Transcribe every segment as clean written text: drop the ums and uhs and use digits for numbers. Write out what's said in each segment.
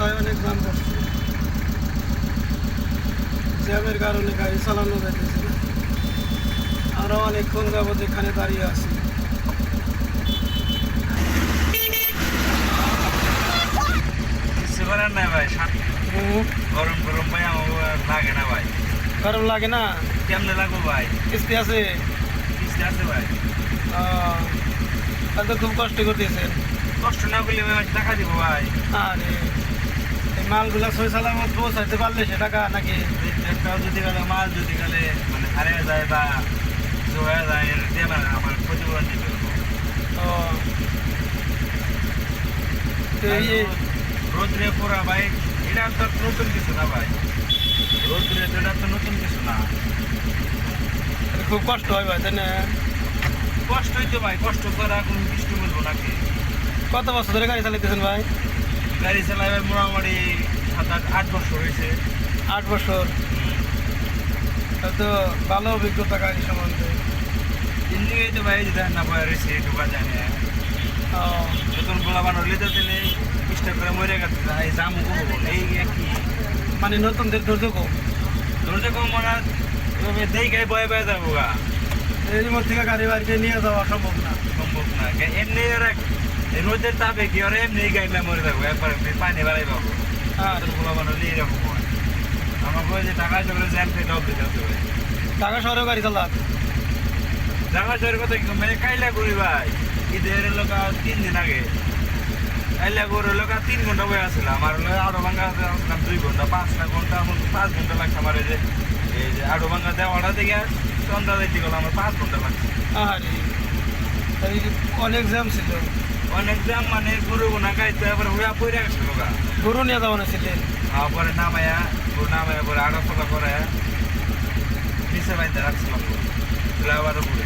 রাস্তায় অনেক জ্যাম পড়ছে। জ্যামের কারণে গাড়ি চালানো যাইতেছে না। আমরা অনেকক্ষণ যাবত এখানে দাঁড়িয়ে আছি। কিছু করার নাই ভাই, গরম গরম ভাই আমার লাগে না ভাই। গরম লাগে না? কেমনে লাগবো ভাই? কিস্তি আছে? কিস্তি আছে ভাই। তাহলে তো খুব কষ্ট করতেছেন। কষ্ট না করলে ভাই টাকা দিব ভাই। আরে এই মালগুলা সই সালামত পৌঁছাইতে পারলে সে টাকা নাকি? একটাও যদি গেলে মাল যদি গেলে মানে হারিয়ে যায় বা কিছু হয়ে যায় এর দিয়ে আমার ক্ষতিপূরণ দিতে হবে। ও তো এই রোদ্রে পোড়া ভাই, এটা তো নতুন কিছু না ভাই। রোদ্রে এটা তো নতুন কিছু না। খুব কষ্ট হয় ভাই, তাই না? কষ্টই তো ভাই, কষ্ট করা কোনো কৃষ্ণ বলবো নাকি। কত বছর ধরে গাড়ি চালাইতেছেন ভাই? গাড়ি চালাই ভাই মোটামুটি 7-8 বছর হয়েছে। 8 বছর? তো ভালো অভিজ্ঞতা গাড়ি সম্বন্ধে। জিন্দিগি তো ভাই দেখেন না বয়ে রয়েছে ঢোকা যায় না। ও নতুন গোলা বানালে তো দিলে চেষ্টা করে মরে গেছে এই জামু করবো এই কি মানে নতুনদের ধৈর্য কম। ধৈর্য কম মনে দেই গায়ে বয়ে বয়ে যাবো গা। এর মধ্যে থেকে গাড়ি বাড়িতে নিয়ে যাওয়া সম্ভব না। সম্ভব না এমনি এই রোদের তাপে কি আর এমনি গাড়িটা মরে যাবো একবার পানি বাড়াই পাবো। নতুন গোলা বানালে এইরকম হয়। আমার বই যে টাকা চলে জ্যাম খেয়ে ডব দিতে হবে ভাই। ঢাকা শহরেও গাড়ি চালান? ঢাকা শহরের কথা কি মানে কাইলা করি ভাই, ঈদের লোক 3 দিন আগে কাইলা করে লোক 3 ঘন্টা বয়ে আসছিলাম। আর আড়ো ভাঙ্গা আসলাম 2 ঘন্টা, 5 ঘন্টা, 5 ঘন্টা লাগছে আমার। এই যে আড়ো ভাঙ্গা দেওয়াটা থেকে সন্ধ্যা যাইতে গেল আমার 5 ঘন্টা লাগছে। আরে অনেক জ্যাম ছিল। অনেক দাম মানে গরু গোনা খাইতে এবার হুয়া পড়ে গেছে লোক। গরু নিয়ে যাওয়া ছিলেন? পরে নামায়া গরু নামায়া পরে আড়ো ফলা করে নিচে বাইতে রাখছিলাম আবার উপরে।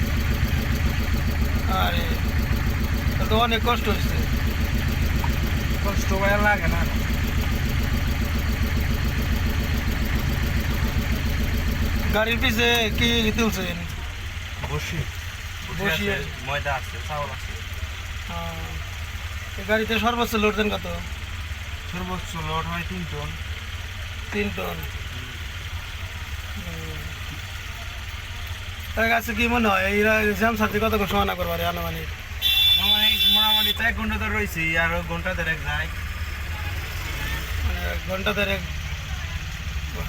আরে তো অনেক কষ্ট হয়েছে। কষ্ট ভাই লাগে না। গাড়ির পিছে কি তুলছেন? বসি বসিয়ে ময়দা আছে, চাউল আছে। এই গাড়িতে সর্বোচ্চ লোড দেন কত? সর্বোচ্চ লোড হয় 3 টন। 3 টন? তার কাছে কি মনে হয় এরা জ্যাম সাথে কতক্ষণ সমানা করবো রে আনুমানিক? মোটামুটি 4 ঘন্টা তো রয়েছে আর ঘন্টা দেড়েক যায়। মানে ঘন্টা দেড়েক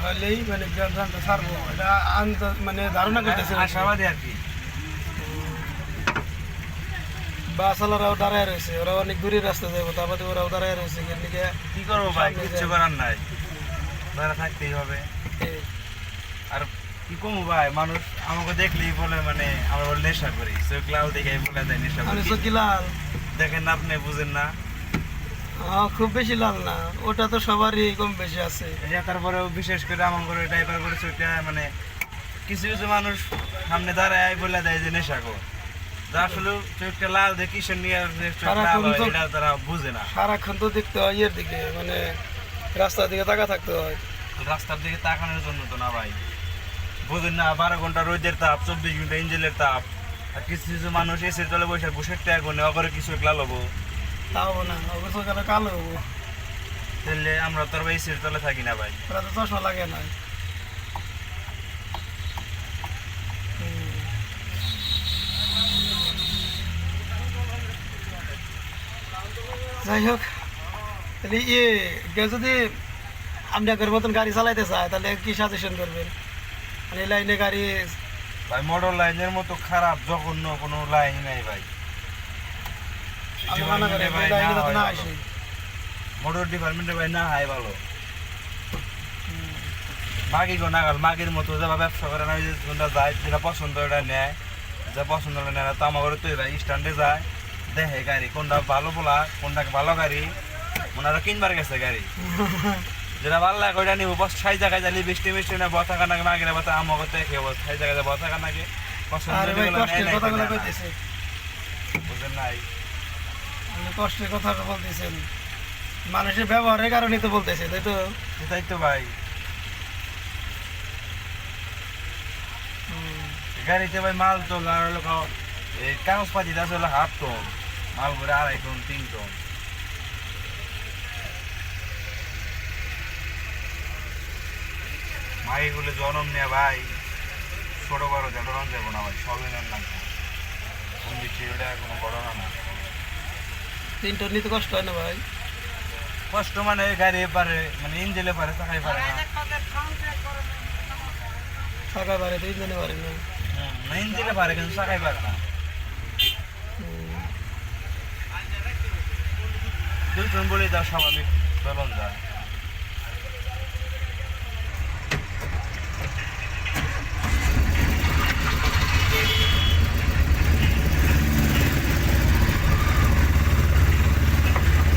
হলেই মানে জ্যামটা ছাড়বো, এটা মানে ধারণা করতেছে। আশাবাদী আর কি। বাসওয়ালারাও দাঁড়ায় রয়েছে, ওরা অনেক দূরের রাস্তা যাবো, তারপরে ওরাও দাঁড়ায় রয়েছে। কি করবো ভাই, কিচ্ছু করার নাই, দাঁড়া থাকতেই হবে। আর কি কমু ভাই, মানুষ আমাকে দেখলেই বলে মানে আমরা বলে নেশা করি, চোখ লাল দেখে বলে দেয় নেশা করি। চোখি লাল দেখেন না আপনি, বুঝেন না? খুব বেশি লাল না, ওটা তো সবারই কম বেশি আছে। তারপরেও বিশেষ করে আমার করে ড্রাইভার করে চোখটা মানে কিছু কিছু মানুষ সামনে দাঁড়ায় বলে দেয় যে নেশা কর। আসলে চোখটা লাল দেখে কিসের নিয়ে এটা তারা বুঝে না। সারাক্ষণ তো দেখতে হয় ইয়ের দিকে, মানে রাস্তার দিকে তাকা থাকতে হয়। রাস্তার দিকে তাকানোর জন্য তো না ভাই, বুঝেন না? 12 ঘন্টা রোদের তাপ, 24 ঘন্টা ইঞ্জিনের তাপ। আর কিছু কিছু মানুষ এসে চলে বসে বসে ট্যাগ অগরে কিছু লাল হবো, তাও না ওগুলো চোখে কালো হবো। তাহলে আমরা তো এসির তলে থাকি না ভাই। ওরা তো চশমা লাগে না। যাই হোক, তাহলে কেউ যদি আপনাদের মতন গাড়ি চালাইতে চায় তাহলে কি সাজেশন করবেন? মানে এই লাইনে গাড়ি ভাই মোটর লাইনের মতো খারাপ জঘন্য কোনো লাইন নাই ভাই। মোটর ডিপার্টমেন্টে ভাই না হয় ভালো। মাগি গো নাগাল মাগির মতো যাবা ব্যবসা করে না, কোনটা যায় যেটা পছন্দ ওটা নেয়, যা পছন্দ হলে নেয় না। তো আমার তো ভাই স্ট্যান্ডে যায়, দেখে গাড়ি কোনটা ভালো বলা, কোনটা ভালো গাড়ি, ওনারা কিনবার গেছে গাড়ি যেটা ভালো লাগে ওইটা নিব। বস 6 জায়গায় যালি বৃষ্টি মিষ্টি না বসা কানাকে মাগিরে বসা আমাকে দেখে বস 6 জায়গায় বসা কানাকে পছন্দ বুঝেন নাই? কষ্টের কথা বলতেছেন, মানুষের ব্যবহারের কারণে তো বলতেছে, তাই তো? সেটাই তো ভাই। গাড়িতে ভাই মাল তোলা এই কাগজপাতি আছে হলো 1/2 টন, মাল ভরে 2.5 টন 3 টন। মাইগুলো জনম নিয়ে ভাই ছোট বড় জনম যাবো না ভাই সবই নেন লাগবে কোন দিচ্ছি ওটা কোনো ঘটনা না। 3 টন নিতে কষ্ট হয় না ভাই? কষ্ট মানে গাড়ি পারে মানে ইঞ্জিলে পারে চাকাই পারে না। থাকা পারে তো ইঞ্জানে পারে না। না ইঞ্জিলে পারে কিন্তু চাকাই পারে না। হুম। 2 টন বলে যা স্বাভাবিক চলন যায়।